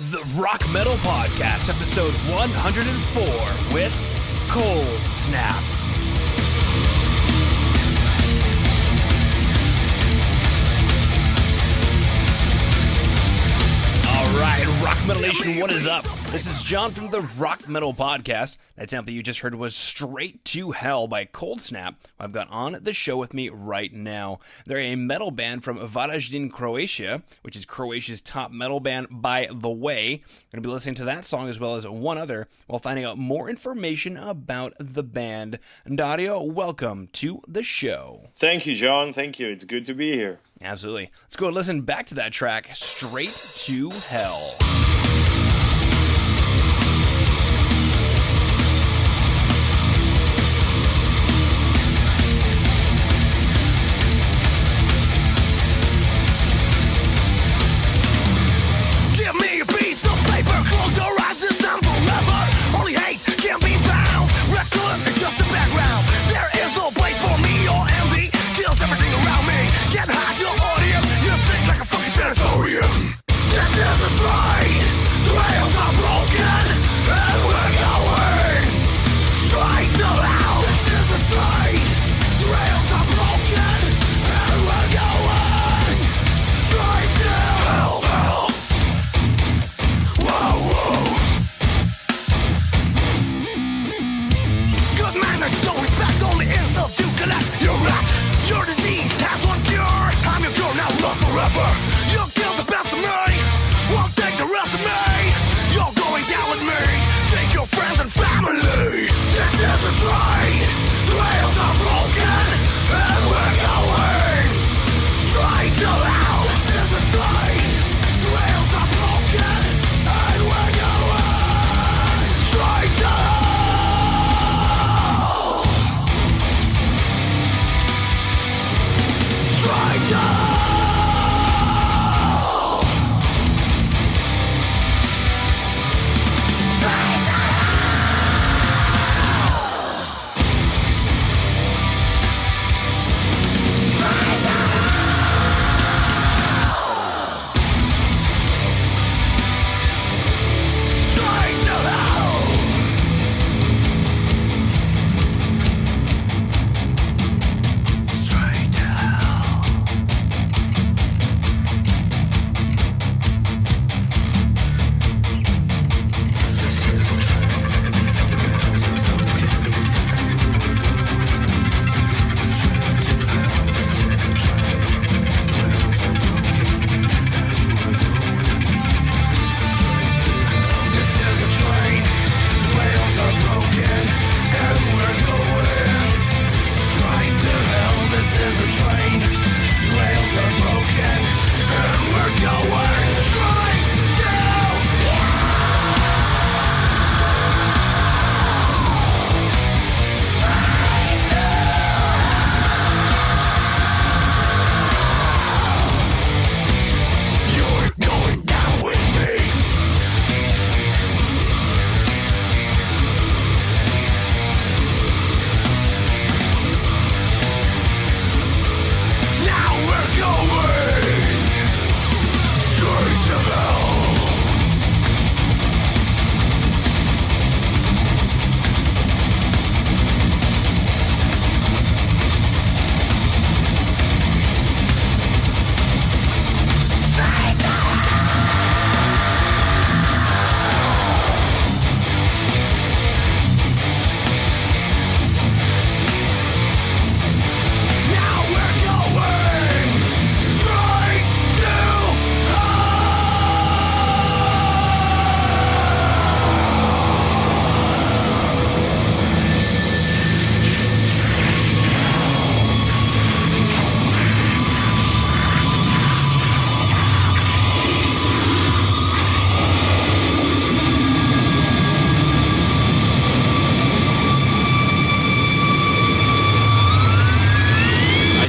The Rock Metal Podcast, episode 104 with Cold Snap. All right, Rock Metal Nation, what is up? This is John from the Rock Metal Podcast. That sample you just heard was Straight to Hell by Cold Snap, who I've got on the show with me right now. They're a metal band from Varaždin, Croatia, which is Croatia's top metal band, by the way. We're going to be listening to that song as well as one other while finding out more information about the band. Dario, welcome to the show. Thank you, John. Thank you. It's good to be here. Absolutely. Let's go and listen back to that track, Straight to Hell.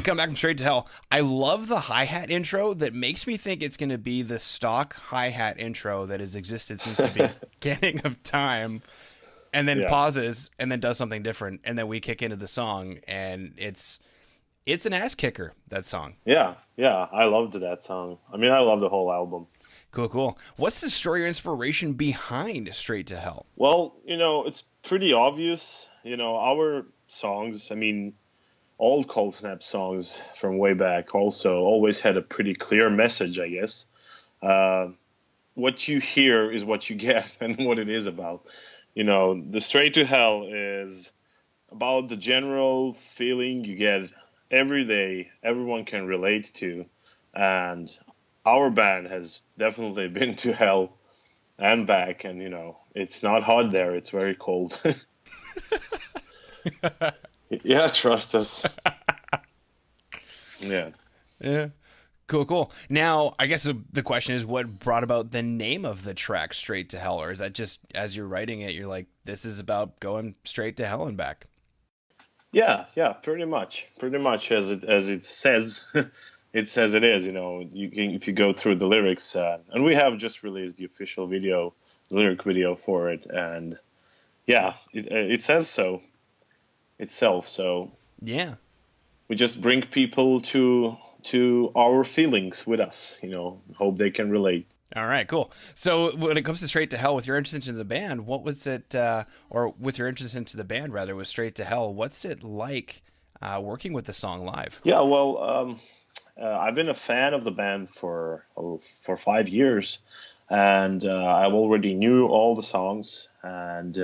Come back from Straight to Hell. I love the hi-hat intro that makes me think it's going to be the stock hi-hat intro that has existed since the beginning of time, and then pauses and then does something different, and then we kick into the song, and it's an ass kicker, that song. Yeah, I loved that song. I mean, I love the whole album. Cool, cool. What's the story or inspiration behind Straight to Hell? Well, it's pretty obvious. Our songs, I mean, all Cold Snap songs from way back also always had a pretty clear message, I guess. Uh, what you hear is what you get and what it is about. The Straight to Hell is about the general feeling you get every day, everyone can relate to. And our band has definitely been to hell and back. And, it's not hot there. It's very cold. Yeah, trust us. Yeah. Yeah. Cool, cool. Now, I guess the question is, what brought about the name of the track Straight to Hell? Or is that just as you're writing it, you're like, this is about going straight to hell and back? Yeah, pretty much as it says. It says it is. You can, if you go through the lyrics, and we have just released the official video, the lyric video for it, and yeah, it says so itself. So yeah, we just bring people to our feelings with us. Hope they can relate. All right, cool. So when it comes to Straight to Hell, with your interest into the band, what was it, or with your interest into the band rather, with Straight to Hell, what's it like working with the song live? Yeah, well, I've been a fan of the band for 5 years, and I already knew all the songs. And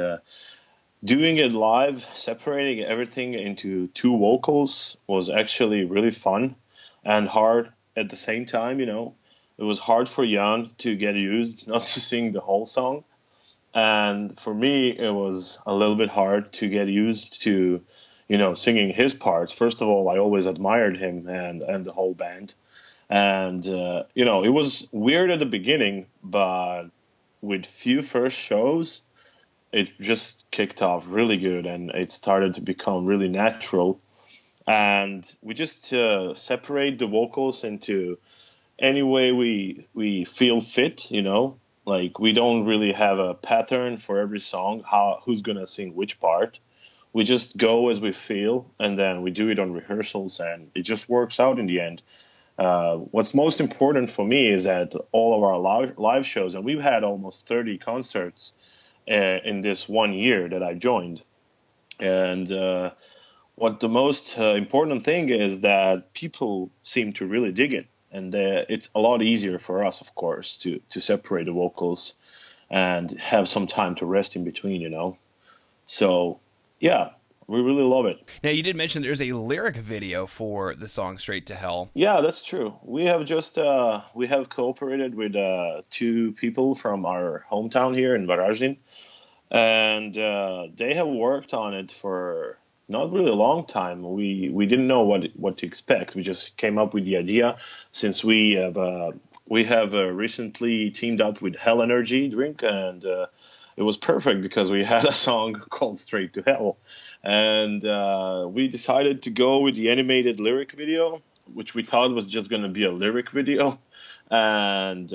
doing it live, separating everything into two vocals was actually really fun and hard at the same time. It was hard for Jan to get used not to sing the whole song, and for me it was a little bit hard to get used to singing his parts. First of all, I always admired him and the whole band, and it was weird at the beginning, but with few first shows it just kicked off really good, and it started to become really natural. And we just separate the vocals into any way we feel fit. Like we don't really have a pattern for every song, who's gonna sing which part. We just go as we feel, and then we do it on rehearsals, and it just works out in the end. What's most important for me is that all of our live shows, and we've had almost 30 concerts in this 1 year that I joined, and what the most important thing is that people seem to really dig it. And it's a lot easier for us, of course, to separate the vocals and have some time to rest in between, So, yeah, we really love it. Now, you did mention there's a lyric video for the song Straight to Hell. Yeah, that's true. We have just we have cooperated with two people from our hometown here in Varaždin, and they have worked on it for not really a long time. We didn't know what to expect. We just came up with the idea, since we have recently teamed up with Hell Energy drink, and it was perfect because we had a song called Straight to Hell, and we decided to go with the animated lyric video, which we thought was just going to be a lyric video, and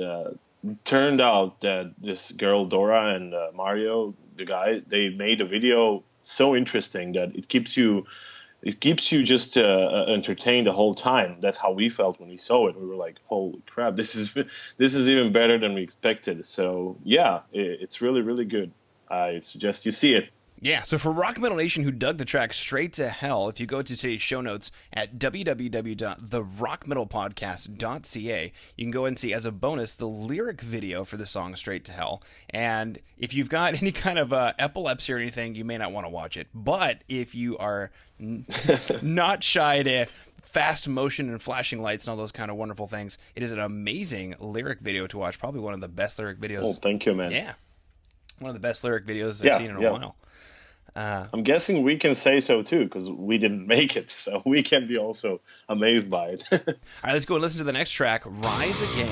turned out that this girl Dora and Mario, the guy, they made a video so interesting that it keeps you just entertained the whole time. That's how we felt when we saw it. We were like, holy crap, this is even better than we expected. So yeah, it's really, really good. I suggest you see it. Yeah, so for Rock Metal Nation who dug the track Straight to Hell, if you go to today's show notes at www.therockmetalpodcast.ca, you can go and see, as a bonus, the lyric video for the song Straight to Hell. And if you've got any kind of epilepsy or anything, you may not want to watch it. But if you are not shy to fast motion and flashing lights and all those kind of wonderful things, it is an amazing lyric video to watch. Probably one of the best lyric videos. Oh, thank you, man. Yeah. One of the best lyric videos I've seen in a while. I'm guessing we can say so too, because we didn't make it, so we can be also amazed by it. All right, let's go and listen to the next track, Rise Again.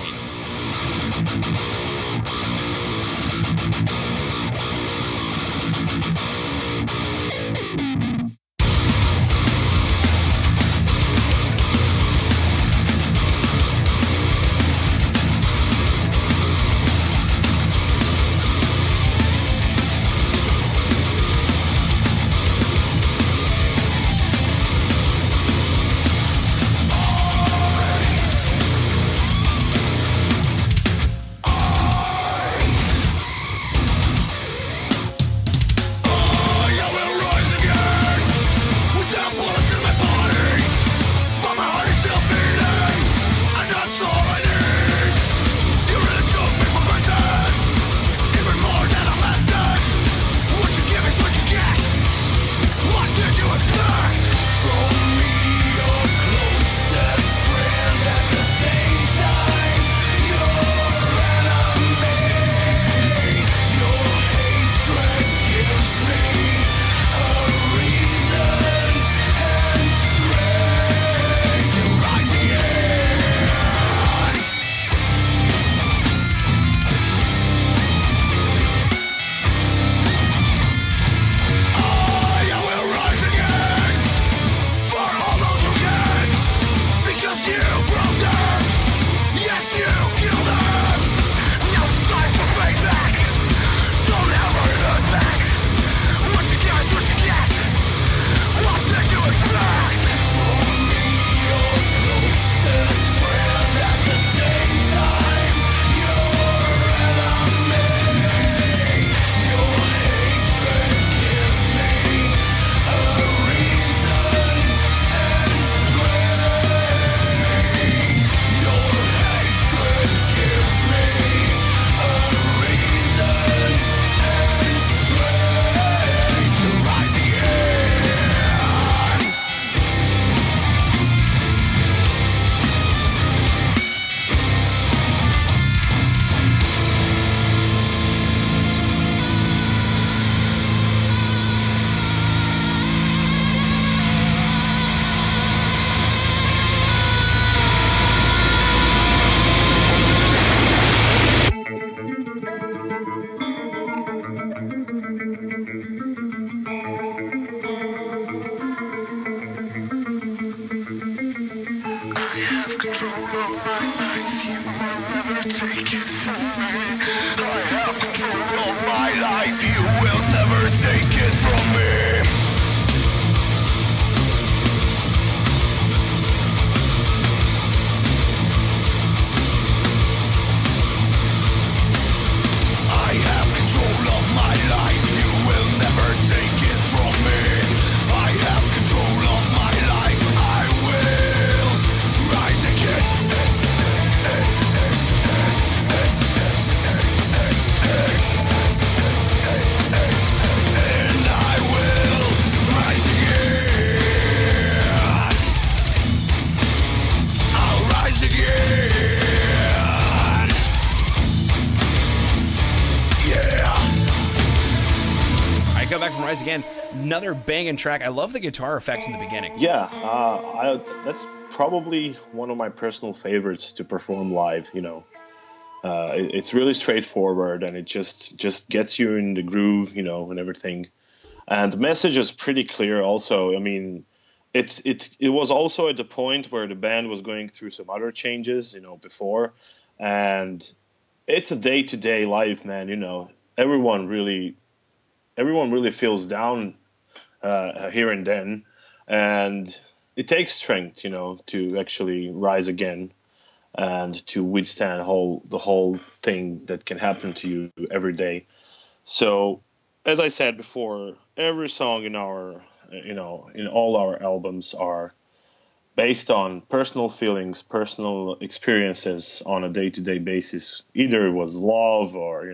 take it from me. I have control of my life. You will never take it from me. I have control of my life. You will never take it from me. I have control of my life. I will rise again. And I will rise again. I'll rise again. Yeah. All right, come back from Rise Again. Another banging track. I love the guitar effects in the beginning. Yeah, that's probably one of my personal favorites to perform live. It's really straightforward, and it just gets you in the groove, and everything. And the message is pretty clear. Also, I mean, it was also at the point where the band was going through some other changes, before, and it's a day-to-day life, man. Everyone really feels down here and then, and it takes strength, to actually rise again and to withstand the whole thing that can happen to you every day. So, as I said before, every song in all our albums are based on personal feelings, personal experiences on a day-to-day basis. Either it was love or,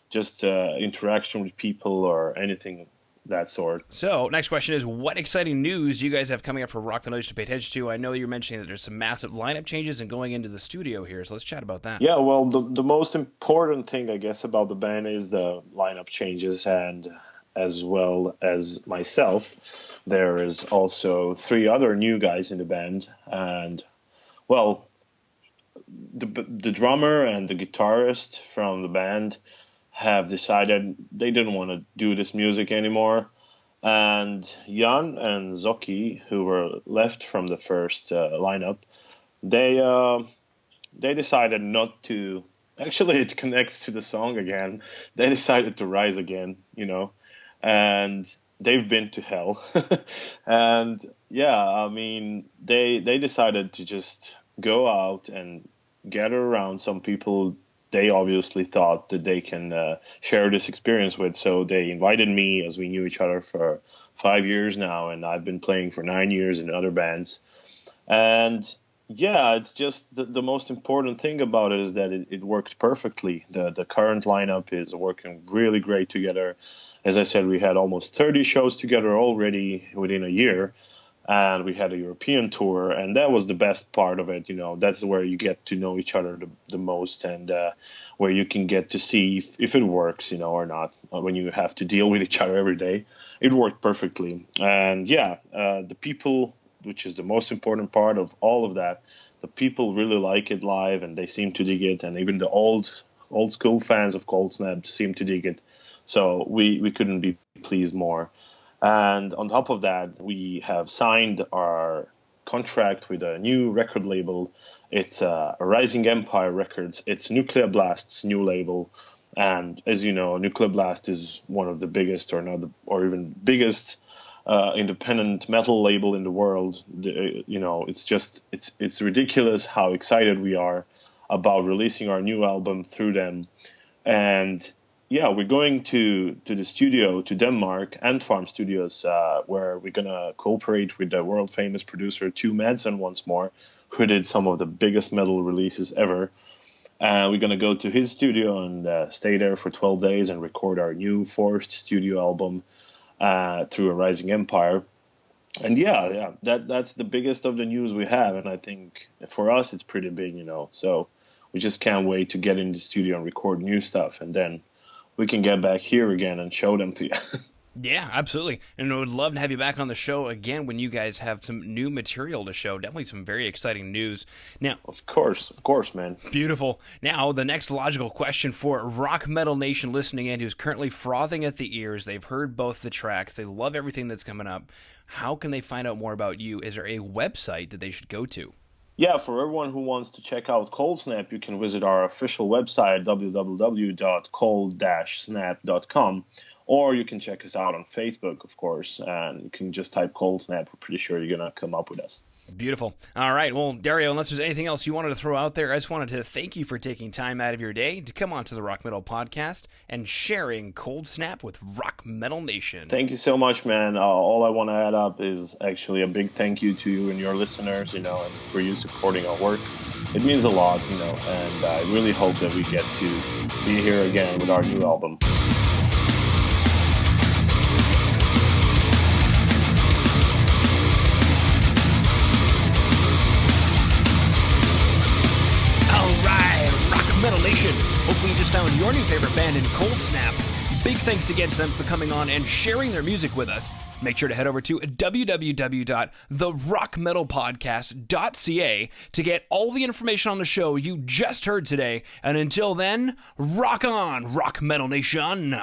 just interaction with people or anything that sort. So, next question is, what exciting news do you guys have coming up for Rock Metal to pay attention to? I know you're mentioning that there's some massive lineup changes and going into the studio here, so let's chat about that. Yeah, well, the most important thing, I guess, about the band is the lineup changes, and as well as myself, there is also 3 other new guys in the band, and, well, the drummer and the guitarist from the band have decided they didn't want to do this music anymore. And Jan and Zoki, who were left from the first lineup, they decided not to. Actually, it connects to the song again. They decided to rise again, and they've been to hell. And yeah, I mean, they decided to just go out and gather around some people they obviously thought that they can share this experience with. So they invited me, as we knew each other for 5 years now, and I've been playing for 9 years in other bands. And yeah, it's just the most important thing about it is that it worked perfectly. The current lineup is working really great together. As I said, we had almost 30 shows together already within a year. And we had a European tour, and that was the best part of it. That's where you get to know each other the most, and where you can get to see if it works, or not. When you have to deal with each other every day, it worked perfectly. And yeah, the people, which is the most important part of all of that, the people really like it live, and they seem to dig it. And even the old school fans of Cold Snap seem to dig it. So we couldn't be pleased more. And on top of that, we have signed our contract with a new record label. It's Rising Empire Records. It's Nuclear Blast's new label. And as you know, Nuclear Blast is one of the biggest or even biggest independent metal label in the world. It's ridiculous how excited we are about releasing our new album through them. And yeah, we're going to the studio, to Denmark, and Farm Studios, where we're going to cooperate with the world-famous producer Stu Madsen once more, who did some of the biggest metal releases ever. We're going to go to his studio and stay there for 12 days and record our new 4th studio album through a Rising Empire. And yeah, that's the biggest of the news we have, and I think for us it's pretty big, So we just can't wait to get in the studio and record new stuff, and then we can get back here again and show them to you. Yeah, absolutely. And I would love to have you back on the show again when you guys have some new material to show. Definitely some very exciting news. Now, Of course, man. Beautiful. Now, the next logical question for Rock Metal Nation listening in who's currently frothing at the ears. They've heard both the tracks. They love everything that's coming up. How can they find out more about you? Is there a website that they should go to? Yeah, for everyone who wants to check out Cold Snap, you can visit our official website, www.cold-snap.com, or you can check us out on Facebook, of course, and you can just type Cold Snap. We're pretty sure you're going to come up with us. Beautiful. All right. Well, Dario, unless there's anything else you wanted to throw out there, I just wanted to thank you for taking time out of your day to come on to the Rock Metal Podcast and sharing Cold Snap with Rock Metal Nation. Thank you so much, man. All I want to add up is actually a big thank you to you and your listeners, and for you supporting our work. It means a lot, and I really hope that we get to be here again with our new album. Metal Nation. Hopefully you just found your new favorite band in Cold Snap. Big thanks again to them for coming on and sharing their music with us. Make sure to head over to www.therockmetalpodcast.ca to get all the information on the show you just heard today. And until then, rock on, Rock Metal Nation.